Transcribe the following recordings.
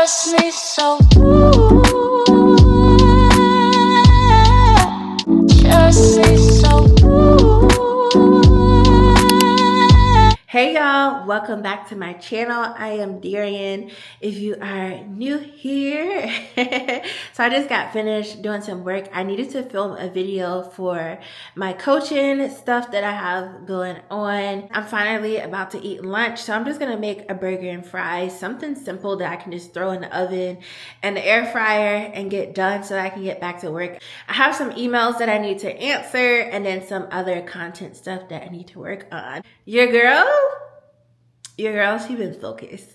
Trust me so good. Trust me so good. Hey y'all, welcome back to my channel. I am Darian. If you are new here, so I just got finished doing some work. I needed to film a video for my coaching stuff that I have going on. I'm finally about to eat lunch, so I'm just gonna make a burger and fries, something simple that I can just throw in the oven and the air fryer and get done so that I can get back to work. I have some emails that I need to answer and then some other content stuff that I need to work on. Your girl, she been focused.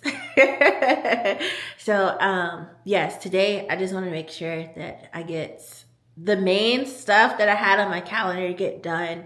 So yes, today I just want to make sure that I get the main stuff that I had on my calendar to get done.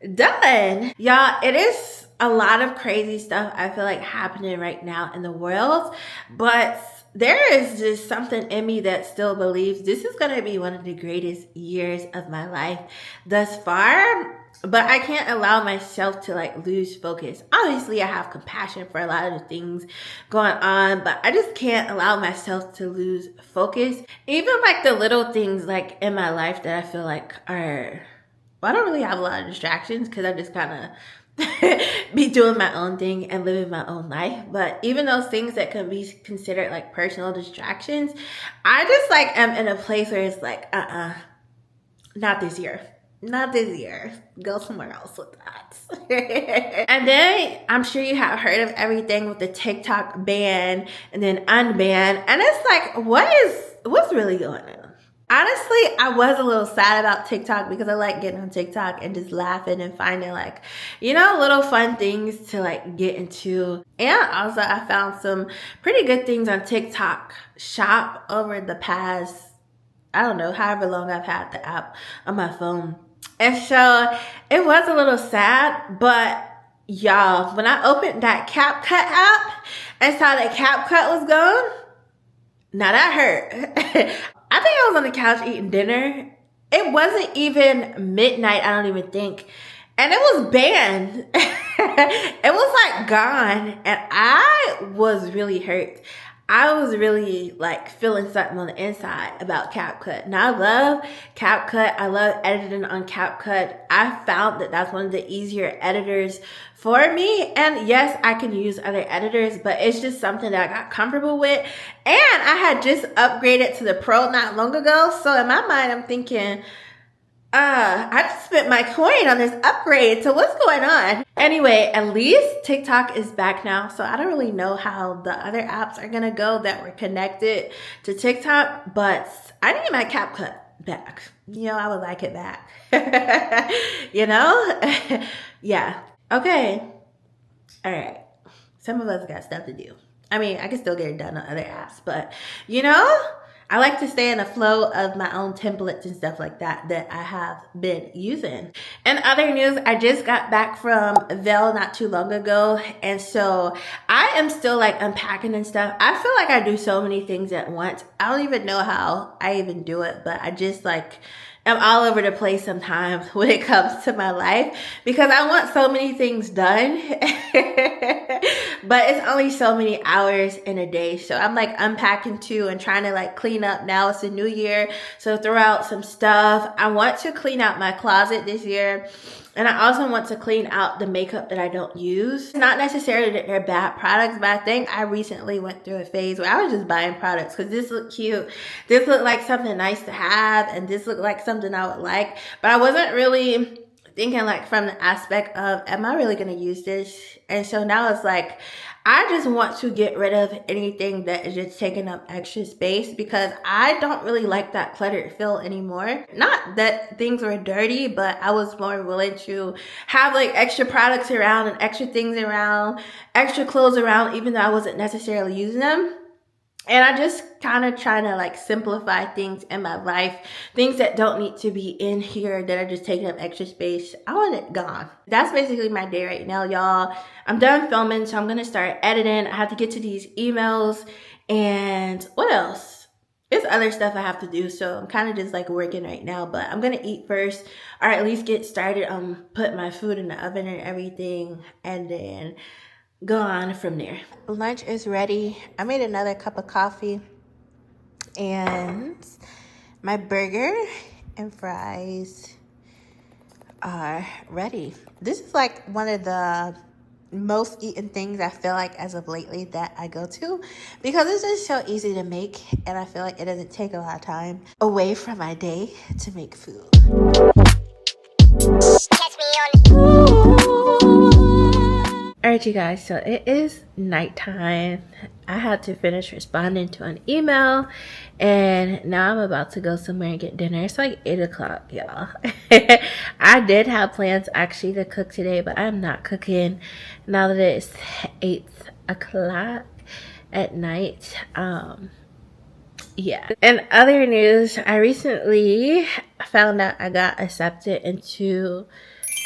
Y'all, it is a lot of crazy stuff I feel like happening right now in the world, but there is just something in me that still believes this is going to be one of the greatest years of my life thus far. But I can't allow myself to like lose focus. Obviously, I have compassion for a lot of the things going on, but I just can't allow myself to lose focus. Even like the little things like in my life that I feel like are, well, I don't really have a lot of distractions because I just kind of be doing my own thing and living my own life. But even those things that can be considered like personal distractions, I just like am in a place where it's like, not this year. Not this year. Go somewhere else with that. And then I'm sure you have heard of everything with the TikTok ban and then unban. And it's like, what's really going on? Honestly, I was a little sad about TikTok because I like getting on TikTok and just laughing and finding like, little fun things to like get into. And also I found some pretty good things on TikTok Shop over the past, I don't know, however long I've had the app on my phone. And so it was a little sad, but y'all, when I opened that CapCut app and saw that CapCut was gone, now that hurt. I think I was on the couch eating dinner. It wasn't even midnight, I don't even think. And it was banned. It was like gone. And I was really hurt. I was really like feeling something on the inside about CapCut. Now I love CapCut. I love editing on CapCut. I found that that's one of the easier editors for me. And yes, I can use other editors, but it's just something that I got comfortable with. And I had just upgraded to the Pro not long ago. So in my mind, I'm thinking, I just spent my coin on this upgrade, so what's going on? Anyway, at least TikTok is back now, so I don't really know how the other apps are gonna go that were connected to TikTok, but I need my CapCut back. I would like it back. Yeah. Okay. All right. Some of us got stuff to do. I mean, I can still get it done on other apps, but I like to stay in the flow of my own templates and stuff like that I have been using. In other news, I just got back from Vail not too long ago. And so I am still like unpacking and stuff. I feel like I do so many things at once. I don't even know how I even do it, but I just like am all over the place sometimes when it comes to my life because I want so many things done. But it's only so many hours in a day. So I'm like unpacking too and trying to like clean up. Now it's a new year, so throw out some stuff. I want to clean out my closet this year. And I also want to clean out the makeup that I don't use. Not necessarily that they're bad products, but I think I recently went through a phase where I was just buying products because this looked cute. This looked like something nice to have. And this looked like something I would like. But I wasn't really thinking like from the aspect of, am I really going to use this? And so now it's like, I just want to get rid of anything that is just taking up extra space because I don't really like that cluttered feel anymore. Not that things were dirty, but I was more willing to have like extra products around and extra things around, extra clothes around, even though I wasn't necessarily using them. And I just kind of trying to like simplify things in my life, things that don't need to be in here that are just taking up extra space. I want it gone. That's basically my day right now, y'all. I'm done filming, so I'm going to start editing. I have to get to these emails and what else? There's other stuff I have to do, so I'm kind of just like working right now, but I'm going to eat first or at least get started on putting my food in the oven and everything. And then go on from there. Lunch is ready. I made another cup of coffee and my burger and fries are ready. This is like one of the most eaten things I feel like as of lately that I go to, because it's just so easy to make and I feel like it doesn't take a lot of time away from my day to make food. Alright, you guys, so it is nighttime. I had to finish responding to an email and now I'm about to go somewhere and get dinner. It's like 8 o'clock, y'all. I did have plans actually to cook today, but I'm not cooking now that it's 8 o'clock at night. Yeah. In other news, I recently found out I got accepted into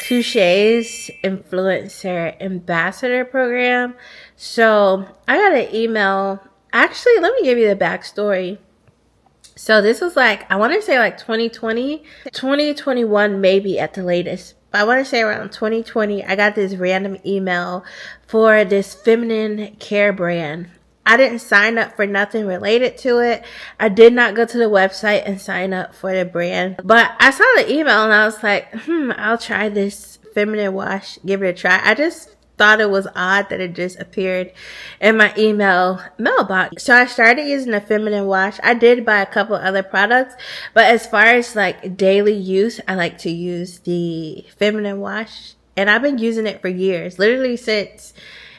Kushae's influencer ambassador program. So I got an email. Actually, let me give you the backstory. So this was like, I want to say like 2020, 2021 maybe at the latest. But I want to say around 2020, I got this random email for this feminine care brand. I didn't sign up for nothing related to it. I did not go to the website and sign up for the brand. But I saw the email and I was like, I'll try this feminine wash, give it a try. I just thought it was odd that it just appeared in my email mailbox. So I started using the feminine wash. I did buy a couple other products, but as far as like daily use, I like to use the feminine wash. And I've been using it for years, literally since,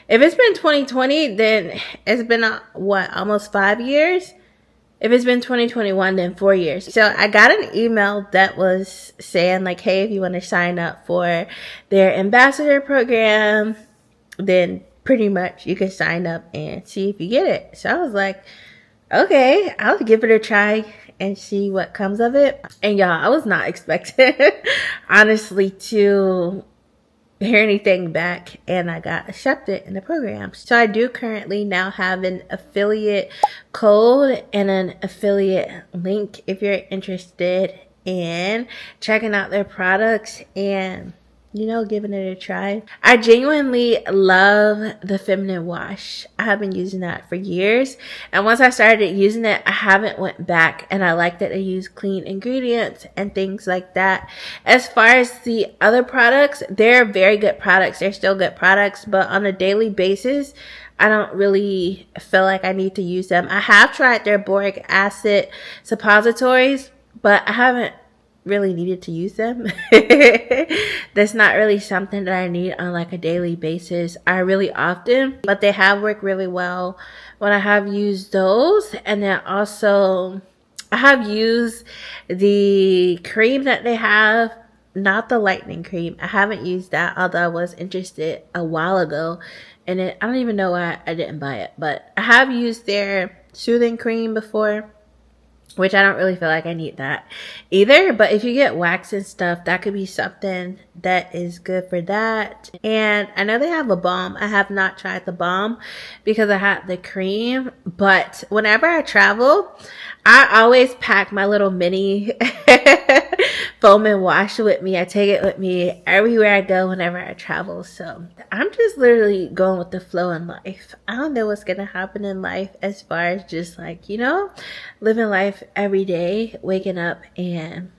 if it's been 2020, then it's been, almost 5 years? If it's been 2021, then 4 years. So I got an email that was saying like, hey, if you want to sign up for their ambassador program, then pretty much you can sign up and see if you get it. So I was like, okay, I'll give it a try and see what comes of it. And y'all, I was not expecting, honestly, to hear anything back, and I got accepted in the program. So I do currently now have an affiliate code and an affiliate link if you're interested in checking out their products and, you know, giving it a try. I genuinely love the feminine wash. I have been using that for years, and once I started using it, I haven't went back, and I like that they use clean ingredients and things like that. As far as the other products, they're very good products. They're still good products, but on a daily basis, I don't really feel like I need to use them. I have tried their boric acid suppositories, but I haven't really needed to use them. That's not really something that I need on like a daily basis. I really often, but they have worked really well when I have used those. And then also I have used the cream that they have, not the lightening cream. I haven't used that, although I was interested a while ago, and I don't even know why I didn't buy it, but I have used their soothing cream before, which I don't really feel like I need that either. But if you get wax and stuff, that could be something that is good for that. And I know they have a balm. I have not tried the balm because I had the cream. But whenever I travel, I always pack my little mini foam and wash with me. I take it with me everywhere I go whenever I travel. So I'm just literally going with the flow in life. I don't know what's going to happen in life as far as just like, you know, living life every day, waking up, and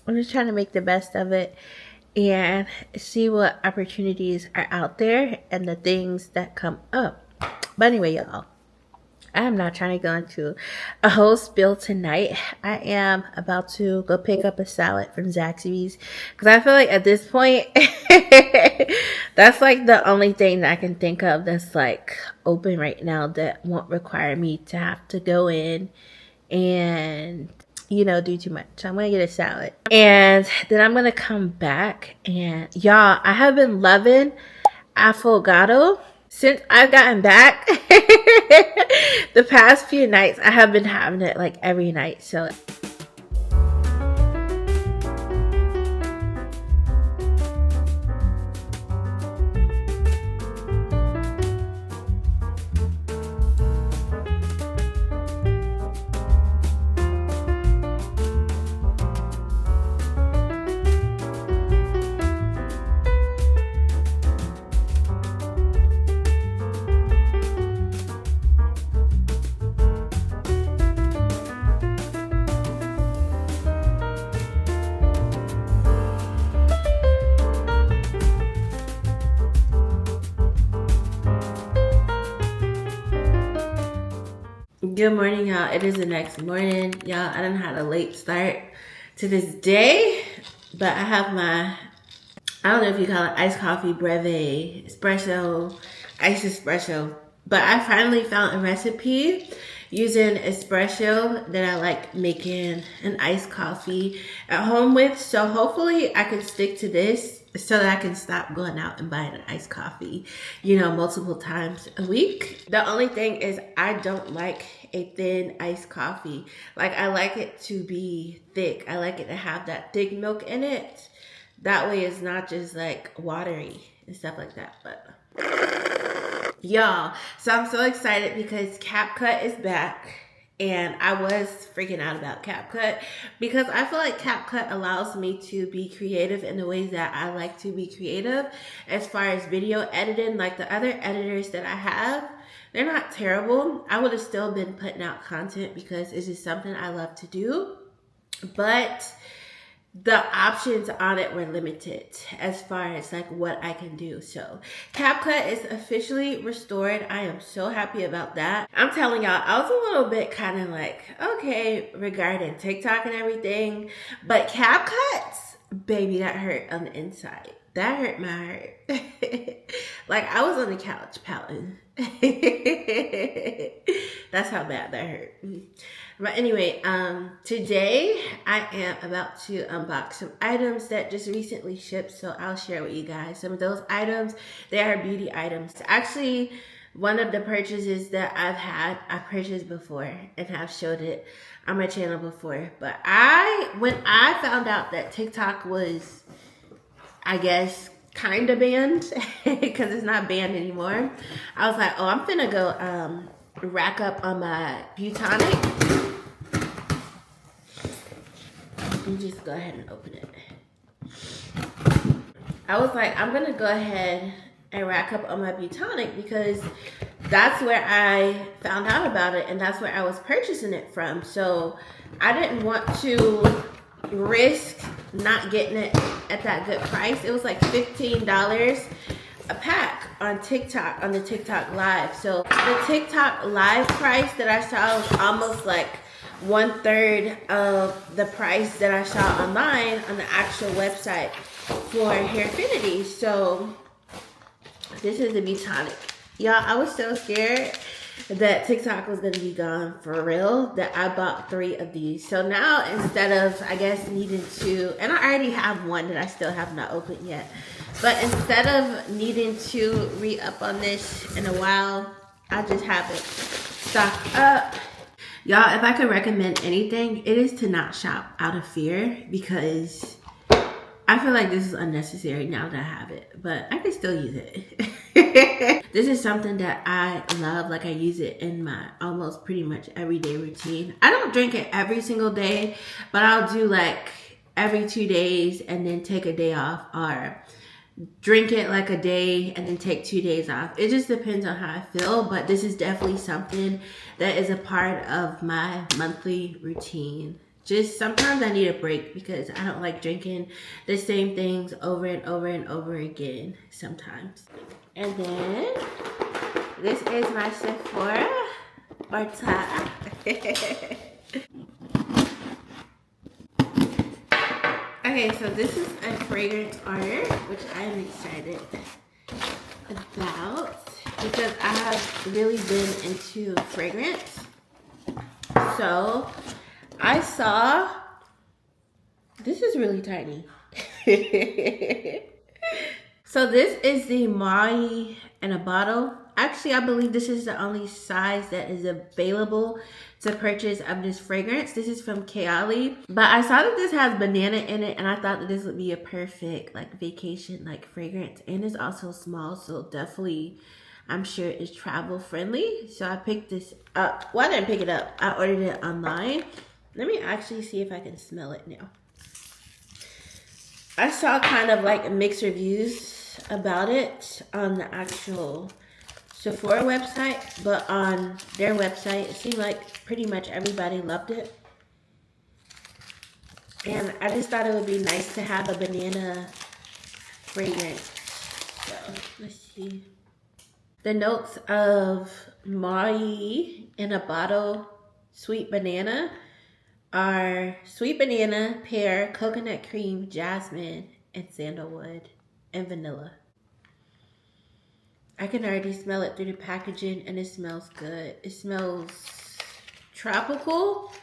I'm just trying to make the best of it and see what opportunities are out there and the things that come up. But anyway, y'all, I am not trying to go into a whole spill tonight. I am about to go pick up a salad from Zaxby's because I feel like at this point, that's like the only thing that I can think of that's like open right now that won't require me to have to go in and, you know, do too much. So I'm going to get a salad. And then I'm going to come back. And y'all, I have been loving affogato since I've gotten back. The past few nights, I have been having it like every night. So Good morning, y'all. It is the next morning. Y'all, I done had a late start to this day, but I have my, I don't know if you call it iced coffee, breve, espresso, iced espresso, but I finally found a recipe using espresso that I like making an iced coffee at home with. So hopefully I can stick to this so that I can stop going out and buying an iced coffee, multiple times a week. The only thing is I don't like a thin iced coffee. Like, I like it to be thick. I like it to have that thick milk in it. That way it's not just like watery and stuff like that. But y'all, so I'm so excited because CapCut is back. And I was freaking out about CapCut because I feel like CapCut allows me to be creative in the ways that I like to be creative as far as video editing. Like the other editors that I have, they're not terrible. I would have still been putting out content because it's just something I love to do. But the options on it were limited as far as like what I can do. So CapCut is officially restored. I am so happy about that. I'm telling y'all, I was a little bit kind of like, okay, regarding TikTok and everything, but CapCut, baby, that hurt on the inside. That hurt my heart. Like, I was on the couch pouting. That's how bad that hurt. But anyway, today I am about to unbox some items that just recently shipped, so I'll share with you guys some of those items. They are beauty items. Actually, one of the purchases that I purchased before and have showed it on my channel before. But when I found out that TikTok was, I guess, kind of banned, because it's not banned anymore, I was like, oh, I'm finna go rack up on my Butonic. Let me just go ahead and open it. I was like, I'm gonna go ahead and rack up on my Butonic because that's where I found out about it and that's where I was purchasing it from. So I didn't want to risk not getting it at that good price. It was like $15 a pack on TikTok, on the TikTok live. So the TikTok live price that I saw was almost like 1/3 of the price that I saw online on the actual website for Hairfinity. So this is the Butonic. Y'all, I was so scared that TikTok was gonna be gone for real that I bought 3 of these. So now instead of, I guess, needing to, and I already have one that I still have not opened yet, but instead of needing to re-up on this in a while, I just have it stocked up. Y'all, if I could recommend anything, it is to not shop out of fear because I feel like this is unnecessary now that I have it, but I can still use it. This is something that I love. Like, I use it in my almost pretty much everyday routine. I don't drink it every single day, but I'll do like every 2 days and then take a day off, or drink it like a day and then take 2 days off. It just depends on how I feel, but this is definitely something that is a part of my monthly routine. Just sometimes I need a break because I don't like drinking the same things over and over and over again sometimes. And then this is my Sephora or top. Okay, so this is a fragrance order, which I'm excited about because I have really been into fragrance. So I saw, this is really tiny. So this is the Mai in a bottle. Actually, I believe this is the only size that is available to purchase of this fragrance. This is from Kayali. But I saw that this has banana in it, and I thought that this would be a perfect like vacation like fragrance. And it's also small, so definitely I'm sure it's travel friendly. So I picked this up. Well, I didn't pick it up. I ordered it online. Let me actually see if I can smell it now. I saw kind of like mixed reviews about it on the actual Sephora website, but on their website, it seemed like pretty much everybody loved it. And I just thought it would be nice to have a banana fragrance. So let's see. The notes of Mai in a bottle sweet banana are sweet banana, pear, coconut cream, jasmine, and sandalwood, and vanilla. I can already smell it through the packaging and it smells good. It smells tropical,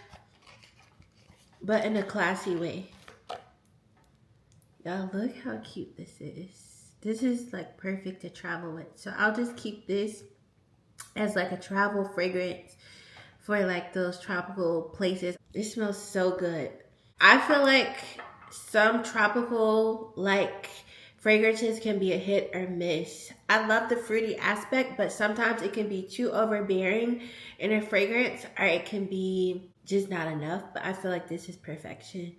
but in a classy way. Y'all, look how cute this is. This is like perfect to travel with. So I'll just keep this as like a travel fragrance for like those tropical places. It smells so good. I feel like some tropical like fragrances can be a hit or miss. I love the fruity aspect, but sometimes it can be too overbearing in a fragrance, or it can be just not enough. But I feel like this is perfection.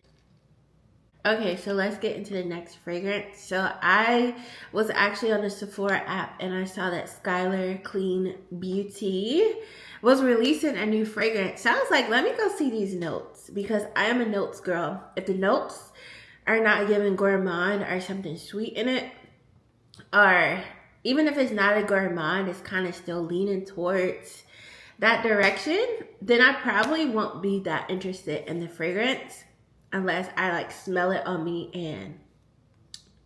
Okay, so let's get into the next fragrance. So I was actually on the Sephora app and I saw that Skylar Clean Beauty was releasing a new fragrance. So I was like, let me go see these notes because I am a notes girl. If the notes are not giving gourmand or something sweet in it, or even if it's not a gourmand, it's kind of still leaning towards that direction, then I probably won't be that interested in the fragrance unless I like smell it on me and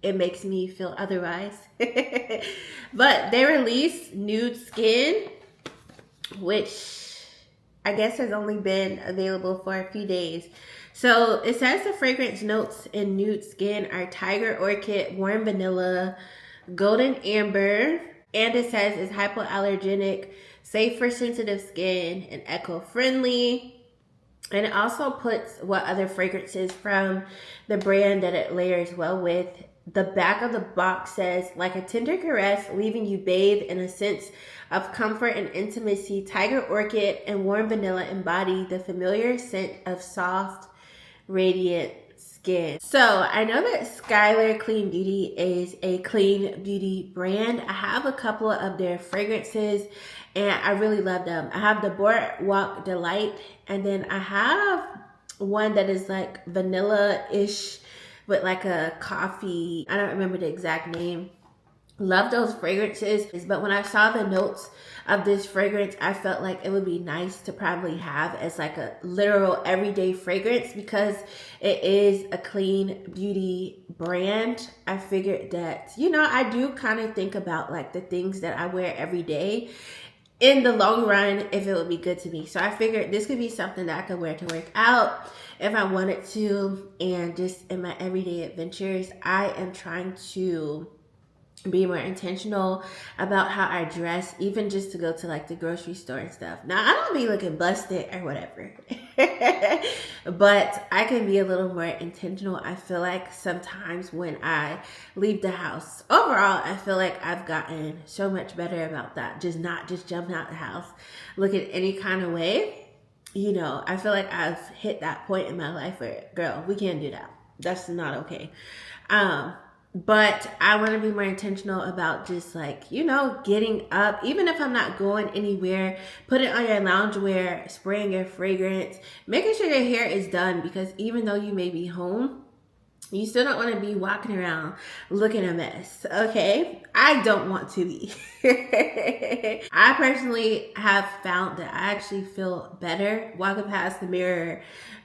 it makes me feel otherwise. But they released Nude Skin, which I guess has only been available for a few days. So it says the fragrance notes in Nude Skin are tiger orchid, warm vanilla, golden amber, and it says it's hypoallergenic, safe for sensitive skin, and eco-friendly. And it also puts what other fragrances from the brand that it layers well with. The back of the box says, like a tender caress, leaving you bathed in a sense of comfort and intimacy. Tiger orchid and warm vanilla embody the familiar scent of soft, radiant skin. So I know that Skylar Clean Beauty is a clean beauty brand. I have a couple of their fragrances and I really love them. I have the Boardwalk Delight, and then I have one that is like vanilla-ish with like a coffee. I don't remember the exact name. Love those fragrances, but when I saw the notes of this fragrance, I felt like it would be nice to probably have as like a literal everyday fragrance because it is a clean beauty brand. I figured that, you know, I do kind of think about like the things that I wear every day in the long run, if it would be good to me. So I figured this could be something that I could wear to work out if I wanted to, and just in my everyday adventures. I am trying to be more intentional about how I dress, even just to go to like the grocery store and stuff. Now, I don't be looking busted or whatever, but I can be a little more intentional. I feel like sometimes when I leave the house, overall, I feel like I've gotten so much better about that. Just not just jumping out the house looking any kind of way. You know, I feel like I've hit that point in my life where, girl, we can't do that. That's not okay. But I want to be more intentional about just like, you know, getting up, even if I'm not going anywhere, put it on your loungewear, spraying your fragrance, making sure your hair is done, because even though you may be home, you still don't want to be walking around looking a mess, okay? I don't want to be. I personally have found that I actually feel better walking past the mirror,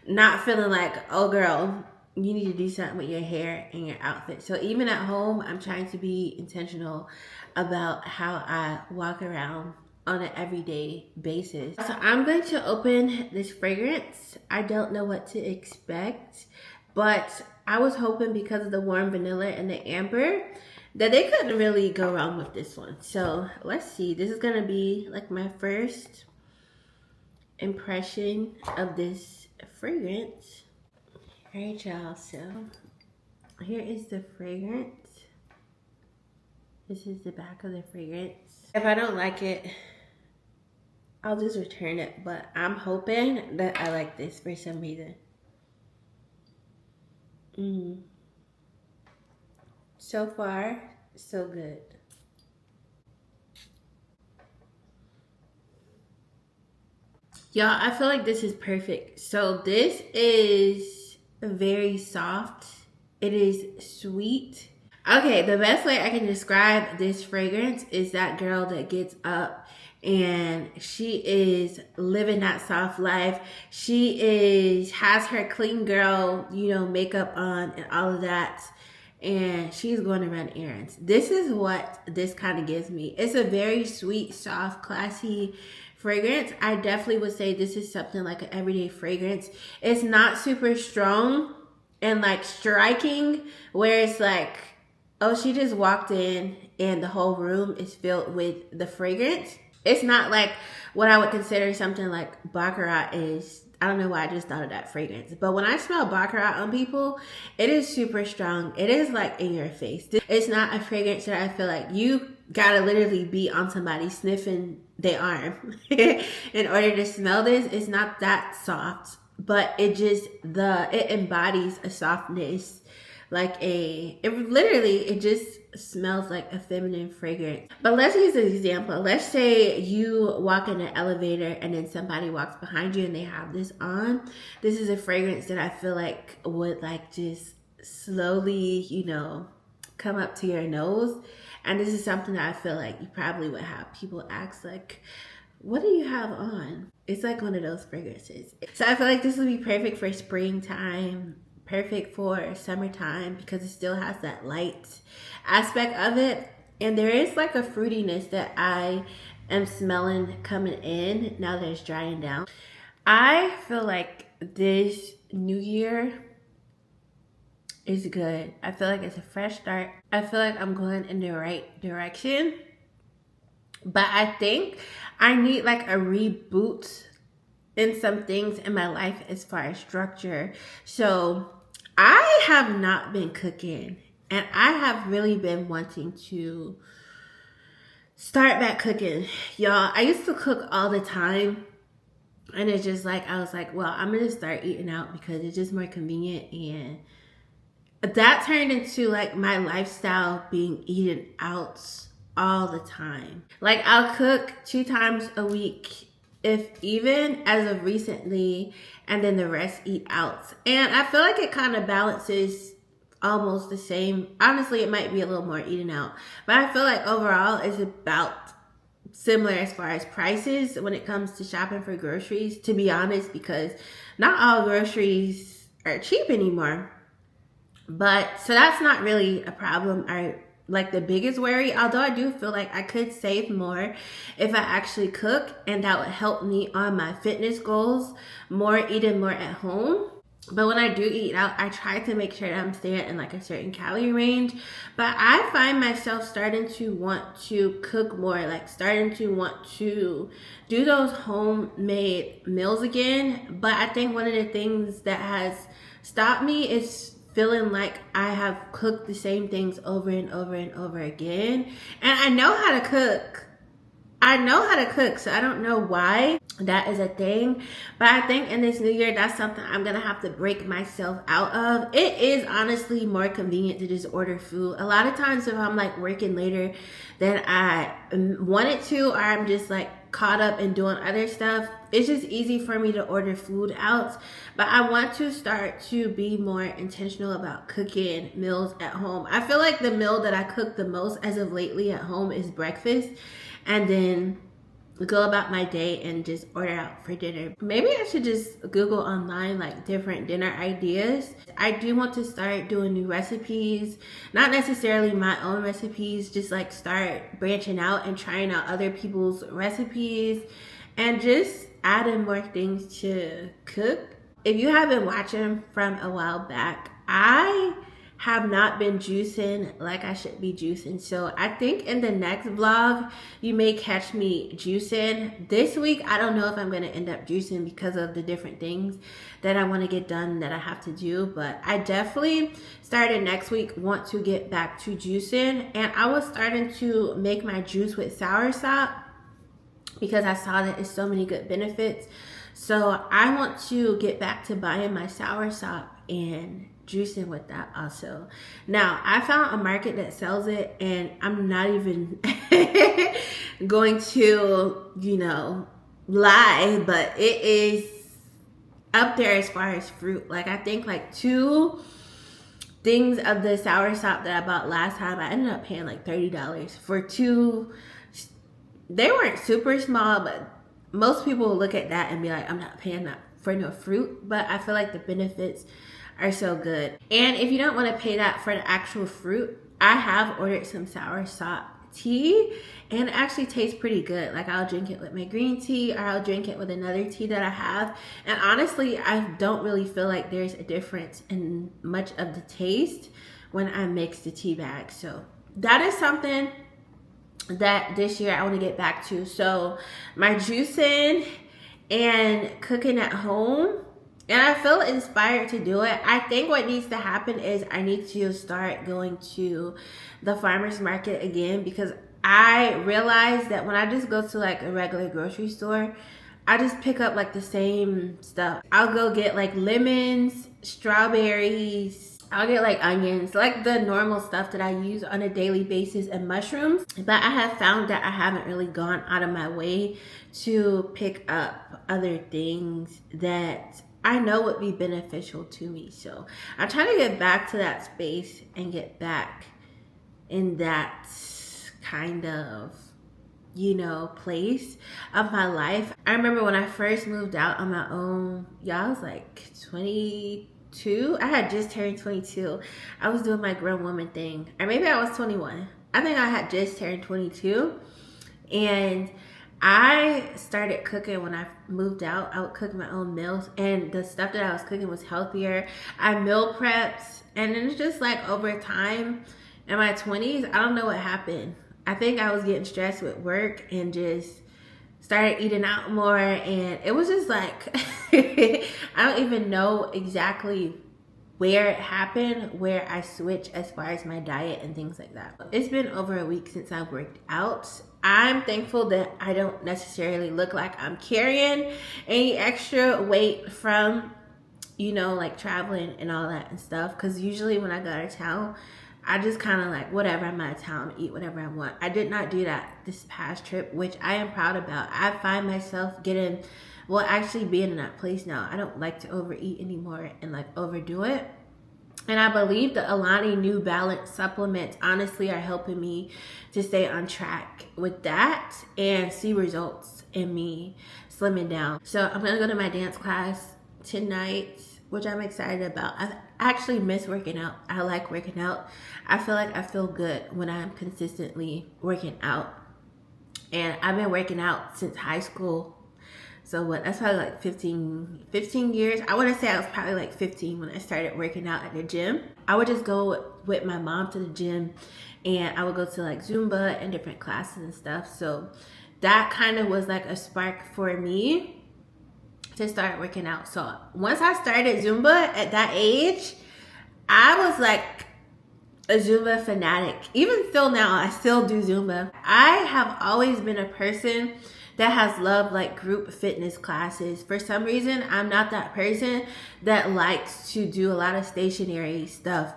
not feeling like, oh girl, you need to do something with your hair and your outfit. So even at home, I'm trying to be intentional about how I walk around on an everyday basis. So I'm going to open this fragrance. I don't know what to expect, but I was hoping because of the warm vanilla and the amber that they couldn't really go wrong with this one. So let's see. This is going to be like my first impression of this fragrance. All right, y'all, so here is the fragrance. This is the back of the fragrance. If I don't like it, I'll just return it, but I'm hoping that I like this for some reason. So far, so good. Y'all, I feel like this is perfect. So this is very soft. It is sweet, Okay, the best way I can describe this fragrance is that girl that gets up and she is living that soft life. She has her clean girl, makeup on and all of that. And she's going to run errands. This is what this kind of gives me. It's a very sweet, soft, classy fragrance. I definitely would say this is something like an everyday fragrance. It's not super strong and like striking, where it's like, oh, she just walked in and the whole room is filled with the fragrance. It's not like what I would consider something like Baccarat is. I don't know why I just thought of that fragrance. But when I smell Baccarat on people, it is super strong. It is like in your face. It's not a fragrance that I feel like you gotta literally be on somebody sniffing their arm in order to smell this. It's not that soft, but it embodies a softness, it just smells like a feminine fragrance. But let's use an example. Let's say you walk in an elevator and then somebody walks behind you and they have this on. This is a fragrance that I feel like would like just slowly, come up to your nose. And this is something that I feel like you probably would have people ask, like, what do you have on? It's like one of those fragrances. So I feel like this would be perfect for springtime, perfect for summertime, because it still has that light aspect of it. And there is like a fruitiness that I am smelling coming in now that it's drying down. I feel like this new year is good. I feel like it's a fresh start. I feel like I'm going in the right direction. But I think I need like a reboot in some things in my life as far as structure. So I have not been cooking, and I have really been wanting to start back cooking. Y'all, I used to cook all the time, and it's just like, I was like, well, I'm going to start eating out because it's just more convenient. And that turned into like my lifestyle, being eaten out all the time. Like I'll cook 2 times a week, if even, as of recently, and then the rest eat out. And I feel like it kind of balances almost the same. Honestly, it might be a little more eaten out, but I feel like overall it's about similar as far as prices when it comes to shopping for groceries, to be honest, because not all groceries are cheap anymore. But so that's not really a problem. Like the biggest worry, although I do feel like I could save more if I actually cook, and that would help me on my fitness goals more, eating more at home. But when I do eat out, I try to make sure that I'm staying in like a certain calorie range. But I find myself starting to want to cook more, like starting to want to do those homemade meals again. But I think one of the things that has stopped me is feeling like I have cooked the same things over and over and over again. And I know how to cook. So I don't know why that is a thing. But I think in this new year, that's something I'm going to have to break myself out of. It is honestly more convenient to just order food. A lot of times if I'm like working later than I wanted to, or I'm just like caught up in doing other stuff, it's just easy for me to order food out. But I want to start to be more intentional about cooking meals at home. I feel like the meal that I cook the most as of lately at home is breakfast, and then go about my day and just order out for dinner. Maybe I should just Google online like different dinner ideas. I do want to start doing new recipes, not necessarily my own recipes, just like start branching out and trying out other people's recipes and just adding more things to cook. If you have been watching from a while back, I have not been juicing like I should be juicing. So I think in the next vlog, you may catch me juicing. This week, I don't know if I'm going to end up juicing because of the different things that I want to get done that I have to do. But I definitely started next week, want to get back to juicing. And I was starting to make my juice with soursop because I saw that it's so many good benefits. So I want to get back to buying my soursop and juicing with that also. Now, I found a market that sells it, and I'm not even going to, lie, but it is up there as far as fruit. Like I think like 2 things of the soursop that I bought last time. I ended up paying like $30 for two. They weren't super small, but most people will look at that and be like, I'm not paying that for no fruit. But I feel like the benefits are so good. And if you don't want to pay that for the actual fruit, I have ordered some soursop tea, and it actually tastes pretty good. Like, I'll drink it with my green tea, or I'll drink it with another tea that I have, and honestly I don't really feel like there's a difference in much of the taste when I mix the tea bag. So that is something that this year I want to get back to. So my juicing and cooking at home, and I feel inspired to do it. I think what needs to happen is I need to start going to the farmer's market again, because I realized that when I just go to like a regular grocery store, I just pick up like the same stuff. I'll go get like lemons, strawberries, I'll get like onions, like the normal stuff that I use on a daily basis, and mushrooms. But I have found that I haven't really gone out of my way to pick up other things that I know would be beneficial to me. So I'm trying to get back to that space and get back in that kind of, you know, place of my life. I remember when I first moved out on my own, y'all, I was like 22. I had just turned 22. I was doing my grown woman thing, or maybe I was 21. I think I had just turned 22, and I started cooking when I moved out. I would cook my own meals, and the stuff that I was cooking was healthier. I meal prepped, and then it's just like over time in my 20s, I don't know what happened. I think I was getting stressed with work and just started eating out more, and it was just like I don't even know exactly where it happened, where I switched as far as my diet and things like that. It's been over a week since I worked out. I'm thankful that I don't necessarily look like I'm carrying any extra weight from, you know, like traveling and all that and stuff. Because usually when I go out of town, I just kind of like, whatever, I'm out of town, eat whatever I want. I did not do that this past trip, which I am proud about. I find myself actually being in that place now. I don't like to overeat anymore and like overdo it. And I believe the Alani New Balance supplements honestly are helping me to stay on track with that and see results in me slimming down. So I'm gonna go to my dance class tonight, which I'm excited about. I actually miss working out. I like working out. I feel like I feel good when I'm consistently working out. And I've been working out since high school. So what, that's probably like 15 years. I want to say I was probably like 15 when I started working out at the gym. I would just go with my mom to the gym, and I would go to like Zumba and different classes and stuff. So that kind of was like a spark for me to start working out. So once I started Zumba at that age, I was like a Zumba fanatic. Even still now, I still do Zumba. I have always been a person that has loved like group fitness classes. For some reason, I'm not that person that likes to do a lot of stationary stuff.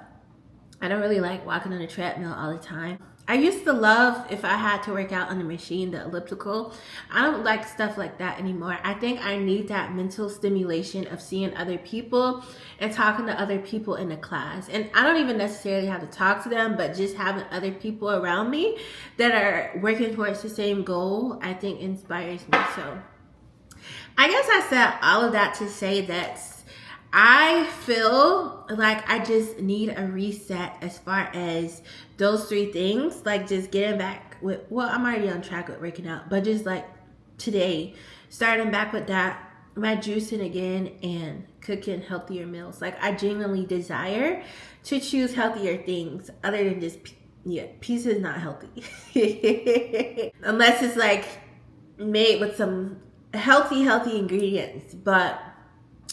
I don't really like walking on a treadmill all the time. I used to love, if I had to work out on the machine, the elliptical. I don't like stuff like that anymore. I think I need that mental stimulation of seeing other people and talking to other people in the class. And I don't even necessarily have to talk to them, but just having other people around me that are working towards the same goal, I think inspires me. So I guess I said all of that to say that I feel like I just need a reset as far as those three things, like just getting back with, well, I'm already on track with working out, but just like today, starting back with that, my juicing again and cooking healthier meals. Like I genuinely desire to choose healthier things other than just, pizza is not healthy. Unless it's like made with some healthy ingredients, but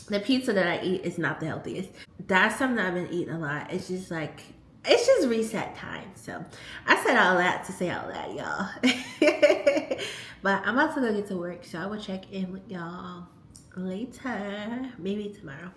the pizza that I eat is not the healthiest. That's something I've been eating a lot. It's just like, it's just reset time. So I said all that to say all that, y'all. But I'm about to go get to work, so I will check in with y'all later, maybe tomorrow.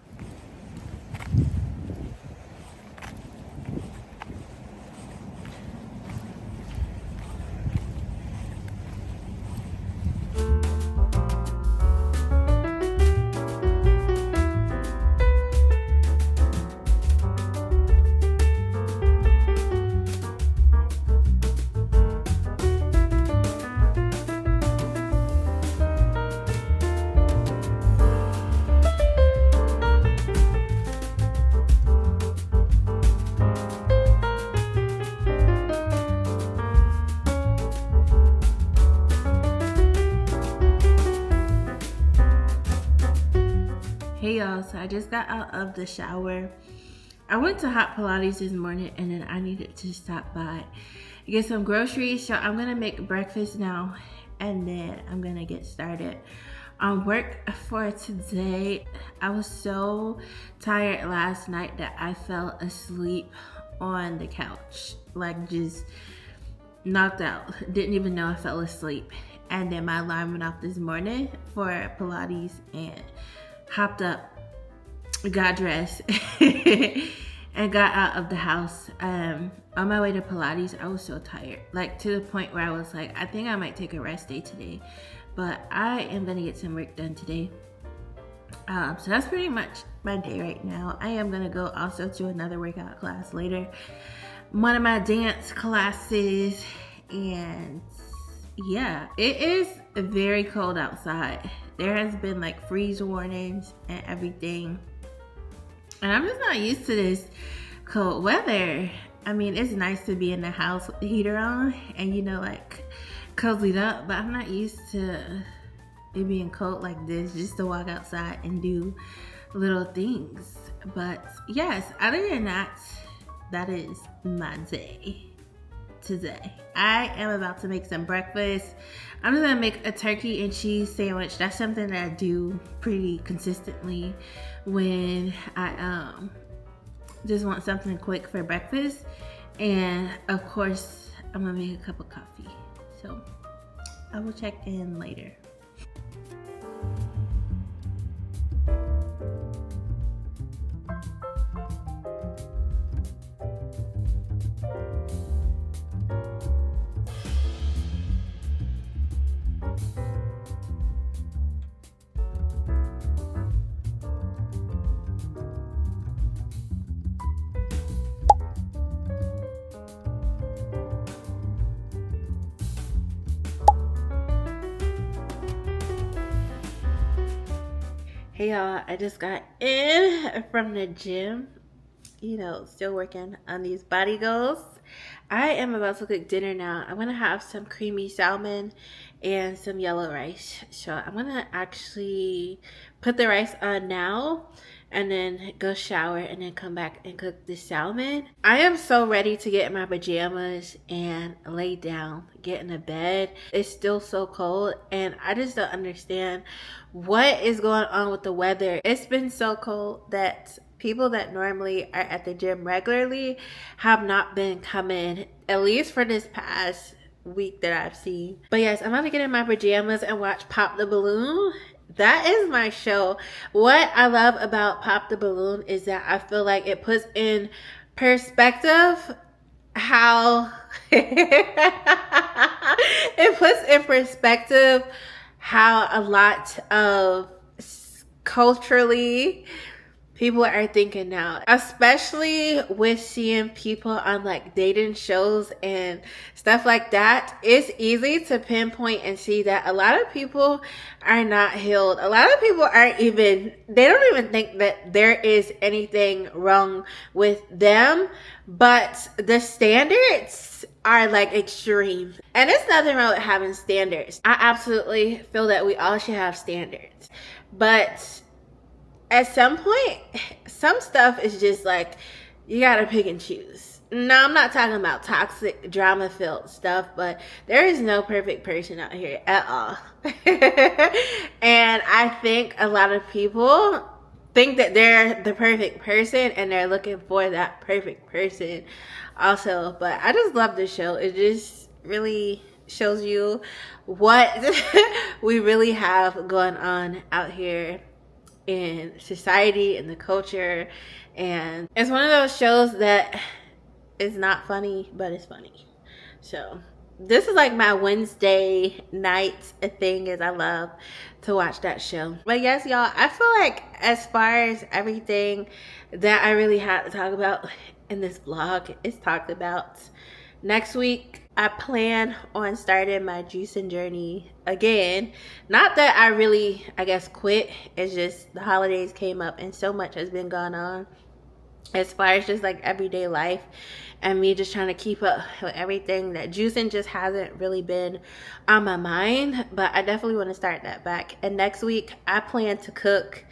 Hey y'all, so I just got out of the shower. I went to Hot Pilates this morning and then I needed to stop by get some groceries. So I'm gonna make breakfast now and then I'm gonna get started on work for today. I was so tired last night that I fell asleep on the couch, like just knocked out. Didn't even know I fell asleep. And then my alarm went off this morning for Pilates and hopped up, got dressed, and got out of the house. On my way to Pilates, I was so tired, like to the point where I was like, I think I might take a rest day today, but I am gonna get some work done today. So that's pretty much my day right now. I am gonna go also to another workout class later, one of my dance classes, and yeah, it is very cold outside. There has been like freeze warnings and everything, and I'm just not used to this cold weather. I mean, it's nice to be in the house with the heater on and like cozied up, but I'm not used to it being cold like this, just to walk outside and do little things. But yes, other than that, that is my day today. I am about to make some breakfast. I'm just gonna make a turkey and cheese sandwich. That's something that I do pretty consistently when I just want something quick for breakfast. And of course, I'm gonna make a cup of coffee. So I will check in later. Hey y'all, I just got in from the gym, still working on these body goals. I am about to cook dinner now. I'm gonna have some creamy salmon and some yellow rice. So I'm gonna actually put the rice on now and then go shower and then come back and cook the salmon. I am so ready to get in my pajamas and lay down, get in the bed. It's still so cold and I just don't understand what is going on with the weather. It's been so cold that people that normally are at the gym regularly have not been coming, at least for this past week that I've seen. But yes, I'm about to get in my pajamas and watch Pop the Balloon. That is my show. What I love about Pop the Balloon is that I feel like it puts in perspective how it puts in perspective how a lot of culturally people are thinking now, especially with seeing people on like dating shows and stuff like that. It's easy to pinpoint and see that a lot of people are not healed. A lot of people they don't even think that there is anything wrong with them, but the standards are like extreme. And there's nothing wrong with having standards. I absolutely feel that we all should have standards, but at some point, some stuff is just like, you gotta pick and choose. No, I'm not talking about toxic, drama-filled stuff, but there is no perfect person out here at all. And I think a lot of people think that they're the perfect person and they're looking for that perfect person also. But I just love this show. It just really shows you what we really have going on out here in society and the culture. And it's one of those shows that is not funny, but it's funny. So this is like my Wednesday night thing, is I love to watch that show. But yes, y'all, I feel like as far as everything that I really had to talk about in this vlog is talked about. Next week, I plan on starting my juicing journey again. Not that I really, quit. It's just the holidays came up and so much has been going on as far as just like everyday life and me just trying to keep up with everything, that juicing just hasn't really been on my mind. But I definitely want to start that back. And next week, I plan to cook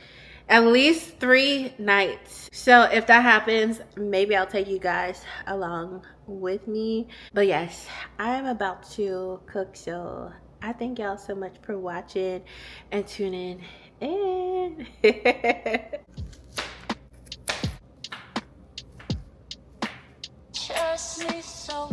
at least 3 nights. So if that happens, maybe I'll take you guys along with me. But yes, I'm about to cook, so I thank y'all so much for watching and tuning in. Just me so